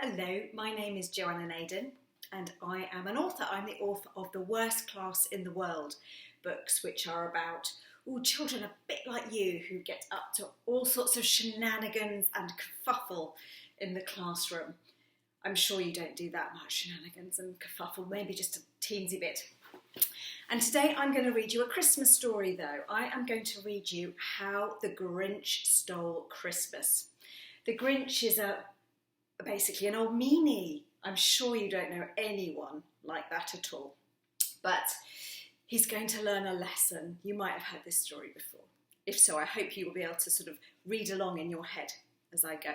Hello, my name is Joanna Nadin and I am an author. I'm the author of The Worst Class in the World, books which are about children a bit like you who get up to all sorts of shenanigans and kerfuffle in the classroom. I'm sure you don't do that much shenanigans and kerfuffle, maybe just a teensy bit. And today I'm going to read you a Christmas story though. I am going to read you How the Grinch Stole Christmas. The Grinch is basically an old meanie. I'm sure you don't know anyone like that at all. But he's going to learn a lesson. You might have heard this story before. If so, I hope you will be able to sort of read along in your head as I go.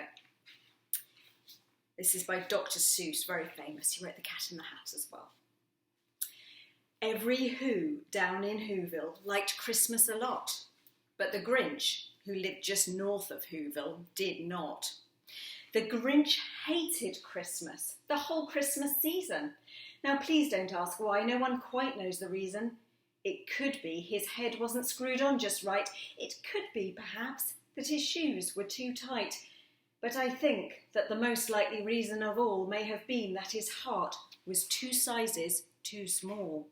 This is by Dr. Seuss, very famous. He wrote The Cat in the Hat as well. Every Who down in Whoville liked Christmas a lot, but the Grinch, who lived just north of Whoville, did not. The Grinch hated Christmas, the whole Christmas season. Now please don't ask why, no one quite knows the reason. It could be his head wasn't screwed on just right. It could be, perhaps, that his shoes were too tight. But I think that the most likely reason of all may have been that his heart was 2 sizes too small.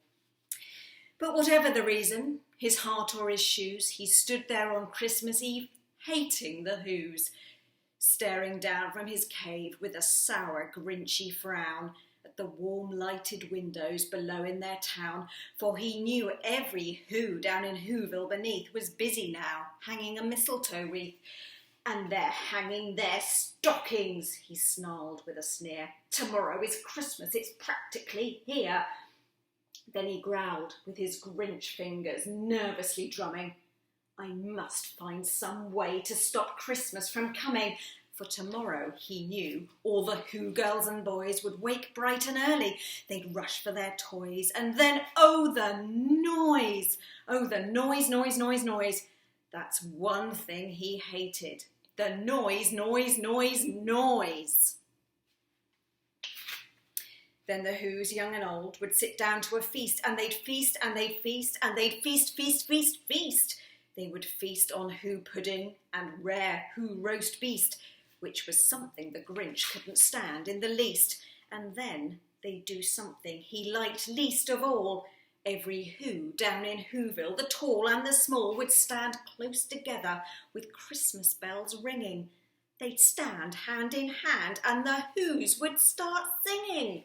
But whatever the reason, his heart or his shoes, he stood there on Christmas Eve, hating the Whos, staring down from his cave with a sour, grinchy frown at the warm lighted windows below in their town, for he knew every Who down in Whoville beneath was busy now, hanging a mistletoe wreath. And they're hanging their stockings, he snarled with a sneer. Tomorrow is Christmas, it's practically here. Then he growled with his Grinch fingers, nervously drumming. I must find some way to stop Christmas from coming, for tomorrow, he knew, all the Who girls and boys would wake bright and early. They'd rush for their toys, and then, oh, the noise! Oh, the noise, noise, noise, noise. That's one thing he hated. The noise, noise, noise, noise. Then the Whos, young and old, would sit down to a feast, and they'd feast, and they'd feast, and they'd feast, feast, feast, feast. They would feast on Who pudding and rare Who roast beast, which was something the Grinch couldn't stand in the least. And then they'd do something he liked least of all. Every Who down in Whoville, the tall and the small, would stand close together with Christmas bells ringing. They'd stand hand in hand, and the Whos would start singing.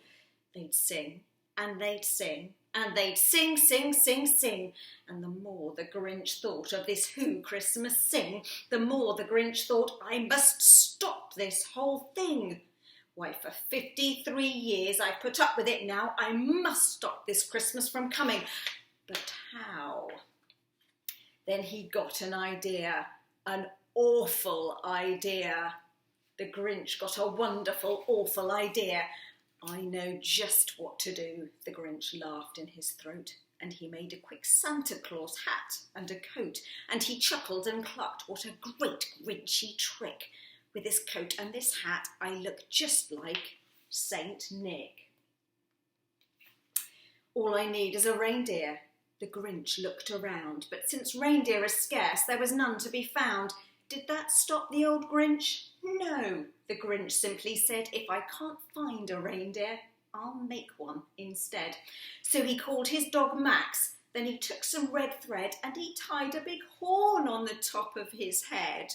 They'd sing, and they'd sing, and they'd sing, sing, sing, sing. And the more the Grinch thought of this Who Christmas sing, the more the Grinch thought, I must stop this whole thing. Why, for 53 years I've put up with it now. I must stop this Christmas from coming. But how? Then he got an idea, an awful idea. The Grinch got a wonderful, awful idea. I know just what to do, the Grinch laughed in his throat, and he made a quick Santa Claus hat and a coat, and he chuckled and clucked, what a great Grinchy trick. With this coat and this hat, I look just like Saint Nick. All I need is a reindeer. The Grinch looked around, but since reindeer are scarce, there was none to be found. Did that stop the old Grinch? No, the Grinch simply said, if I can't find a reindeer, I'll make one instead. So he called his dog Max, then he took some red thread and he tied a big horn on the top of his head.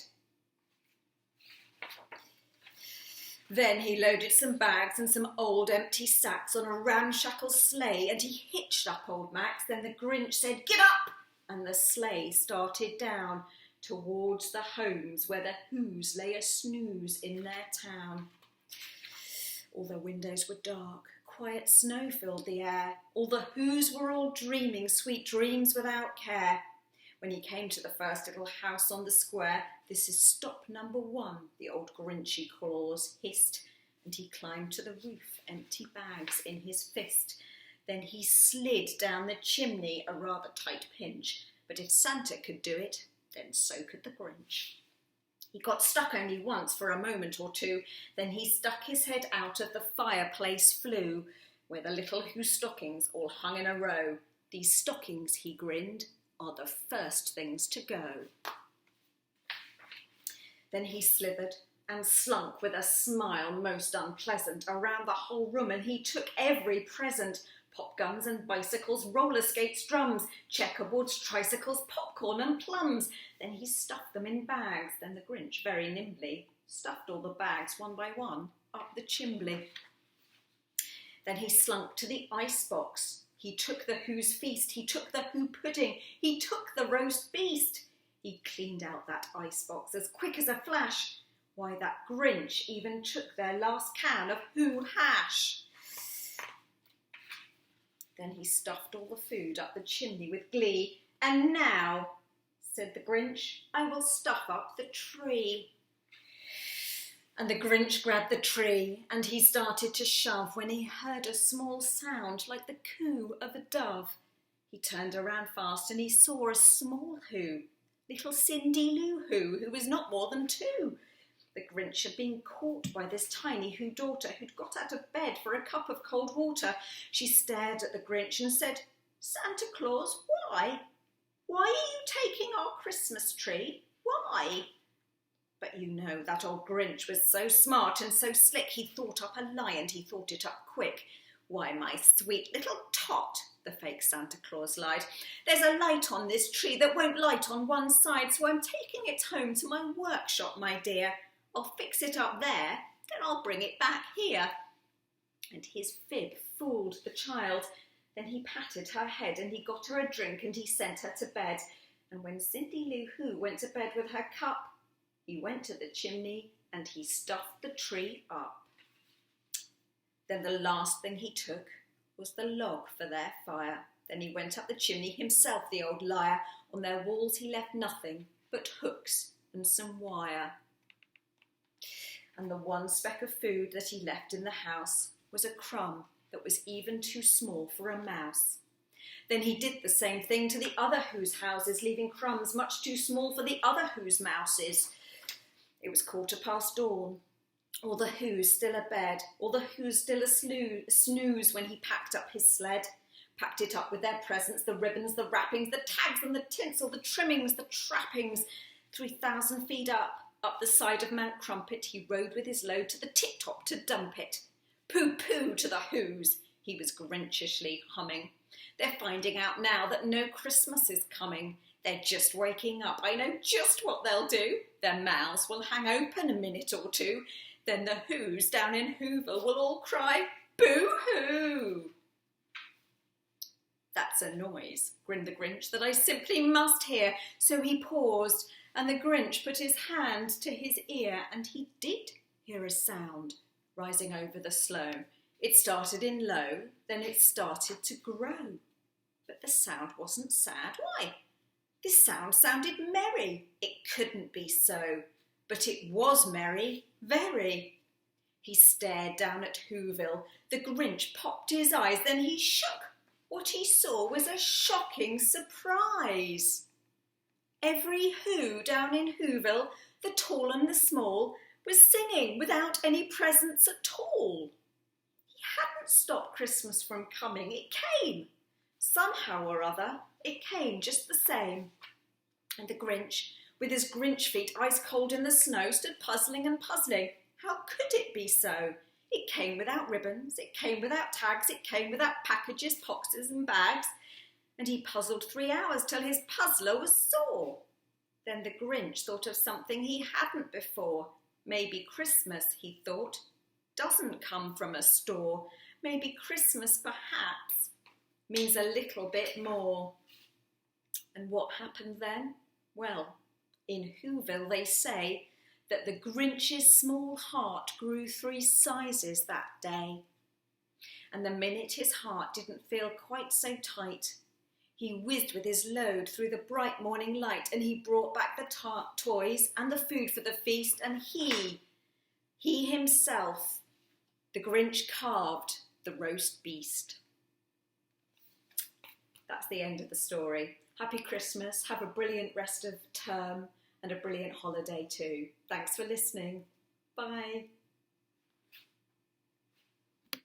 Then he loaded some bags and some old empty sacks on a ramshackle sleigh and he hitched up old Max. Then the Grinch said, get up! And the sleigh started down towards the homes where the Whos lay a snooze in their town. All the windows were dark, quiet snow filled the air. All the Whos were all dreaming sweet dreams without care. When he came to the first little house on the square, this is stop number 1, the old Grinchy claus hissed, and he climbed to the roof, empty bags in his fist. Then he slid down the chimney, a rather tight pinch, but if Santa could do it, then so could the Grinch. He got stuck only once for a moment or two, then he stuck his head out of the fireplace flue, where the little Who stockings all hung in a row. These stockings, he grinned, are the first things to go. Then he slithered and slunk with a smile most unpleasant around the whole room, and he took every present: pop guns and bicycles, roller skates, drums, checkerboards, tricycles, popcorn and plums. Then he stuffed them in bags. Then the Grinch very nimbly stuffed all the bags one by one up the chimbley. Then he slunk to the icebox. He took the Who's feast, he took the Who pudding, he took the roast beast. He cleaned out that icebox as quick as a flash. Why, that Grinch even took their last can of Who hash. Then he stuffed all the food up the chimney with glee. And now, said the Grinch, I will stuff up the tree. And the Grinch grabbed the tree and he started to shove when he heard a small sound like the coo of a dove. He turned around fast and he saw a small Who, little Cindy Lou Who was not more than 2. The Grinch had been caught by this tiny Who daughter who'd got out of bed for a cup of cold water. She stared at the Grinch and said, Santa Claus, why? Why are you taking our Christmas tree? Why? But you know that old Grinch was so smart and so slick, he thought up a lie and he thought it up quick. Why, my sweet little tot, the fake Santa Claus lied, there's a light on this tree that won't light on one side, so I'm taking it home to my workshop, my dear. I'll fix it up there, then I'll bring it back here. And his fib fooled the child. Then he patted her head and he got her a drink and he sent her to bed. And when Cindy Lou Who went to bed with her cup, he went to the chimney and he stuffed the tree up. Then the last thing he took was the log for their fire. Then he went up the chimney himself, the old liar. On their walls he left nothing but hooks and some wire. And the one speck of food that he left in the house was a crumb that was even too small for a mouse. Then he did the same thing to the other Who's houses, leaving crumbs much too small for the other Who's mouses. It was 15:15 dawn. All the Who's still abed, all the Who's still a snooze when he packed up his sled. Packed it up with their presents, the ribbons, the wrappings, the tags and the tinsel, the trimmings, the trappings. 3,000 feet up the side of Mount Crumpet, he rode with his load to the tip-top to dump it. Pooh-pooh to the Who's, he was Grinchishly humming. They're finding out now that no Christmas is coming. They're just waking up. I know just what they'll do. Their mouths will hang open a minute or two. Then the Who's down in Whoville will all cry, boo-hoo. That's a noise, grinned the Grinch, that I simply must hear. So he paused, and the Grinch put his hand to his ear, and he did hear a sound rising over the sloe. It started in low, then it started to grow. But the sound wasn't sad. Why? This sound sounded merry. It couldn't be so. But it was merry, very. He stared down at Whoville. The Grinch popped his eyes, then he shook. What he saw was a shocking surprise. Every Who down in Whoville, the tall and the small, was singing without any presents at all. He hadn't stopped Christmas from coming. It came. Somehow or other, it came just the same. And the Grinch, with his Grinch feet ice cold in the snow, stood puzzling and puzzling. How could it be so? It came without ribbons, it came without tags, it came without packages, boxes and bags. And he puzzled 3 hours till his puzzler was sore. Then the Grinch thought of something he hadn't before. Maybe Christmas, he thought, doesn't come from a store. Maybe Christmas, perhaps, means a little bit more. And what happened then? Well, in Whoville they say that the Grinch's small heart grew 3 sizes that day. And the minute his heart didn't feel quite so tight, he whizzed with his load through the bright morning light, and he brought back the toys and the food for the feast, and he himself, the Grinch, carved the roast beast. That's the end of the story. Happy Christmas, have a brilliant rest of term and a brilliant holiday too. Thanks for listening. Bye.